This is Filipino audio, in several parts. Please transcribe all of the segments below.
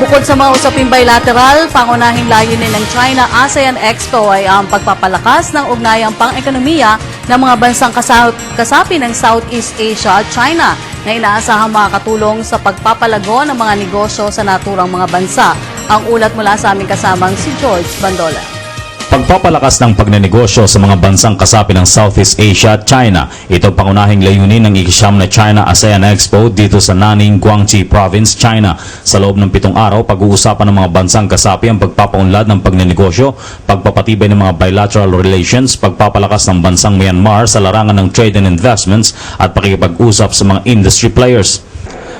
Bukod sa mga usaping bilateral, pangunahing layunin ng China-ASEAN Expo ay ang pagpapalakas ng ugnayang pang-ekonomiya ng mga bansang kasapi ng Southeast Asia at China na inaasahang makakatulong sa pagpapalago ng mga negosyo sa naturang mga bansa. Ang ulat mula sa aming kasamang si George Bandola. Pagpapalakas ng pagnenegosyo sa mga bansang kasapi ng Southeast Asia at China. Ito pangunahing layunin ng ikasyam na China-ASEAN Expo dito sa Nanning, Guangxi Province, China. Sa loob ng 7 araw, pag-uusapan ng mga bansang kasapi ang pagpapaunlad ng pagnenegosyo, pagpapatibay ng mga bilateral relations, pagpapalakas ng bansang Myanmar sa larangan ng trade and investments at pakikipag-usap sa mga industry players.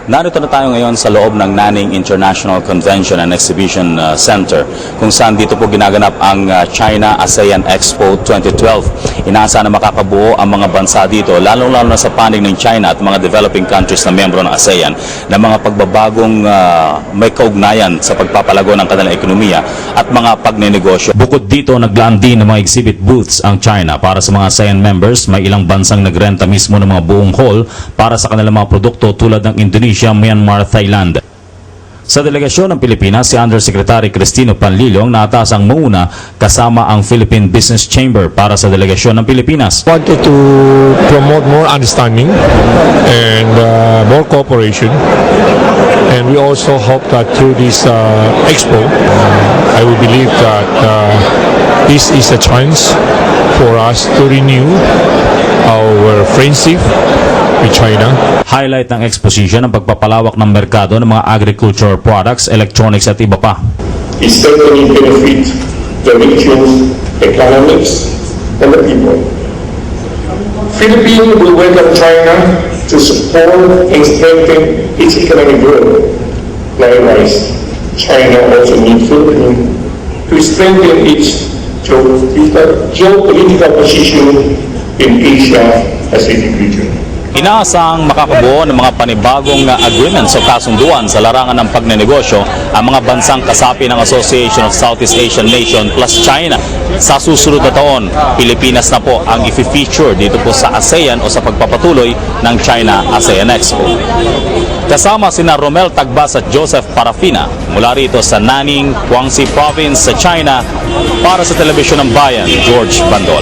Narito na tayo ngayon sa loob ng Nanning International Convention and Exhibition Center kung saan dito po ginaganap ang China-ASEAN Expo 2012. Inaasahan na makakabuo ang mga bansa dito, lalong-lalo na sa panig ng China at mga developing countries na miyembro ng ASEAN na mga pagbabagong may kaugnayan sa pagpapalago ng kanilang ekonomiya at mga pagnenegosyo. Bukod dito, naglaan din ng mga exhibit booths ang China para sa mga ASEAN members. May ilang bansang nagrenta mismo ng mga buong hall para sa kanilang mga produkto tulad ng Indonesia, Myanmar, Thailand. Sa delegasyon ng Pilipinas, si Undersecretary Cristino Panlilio naatasang muna kasama ang Philippine Business Chamber para sa delegasyon ng Pilipinas. Wanted to promote more understanding and more cooperation, and we also hope that through this expo, I will believe that this is a chance for us to renew our friendship with China. Highlight ng exposition ang pagpapalawak ng merkado ng mga agricultural products, electronics at iba pa. It certainly benefit the region's economics and the people. Philippines will welcome China to support and strengthen its economic growth. Likewise, China also needs Philippines to strengthen its geopolitical position in Asia-Pacific region. Inaasang makakabuo ng mga panibagong agreements o kasunduan sa larangan ng pagnenegosyo ang mga bansang kasapi ng Association of Southeast Asian Nations plus China. Sa susunod na taon, Pilipinas na po ang i-feature dito po sa ASEAN o sa pagpapatuloy ng China-ASEAN Expo. Kasama sina Romel Tagbas at Joseph Parafina mula rito sa Nanning, Guangxi Province sa China para sa Telebisyon ng Bayan, George Bandola.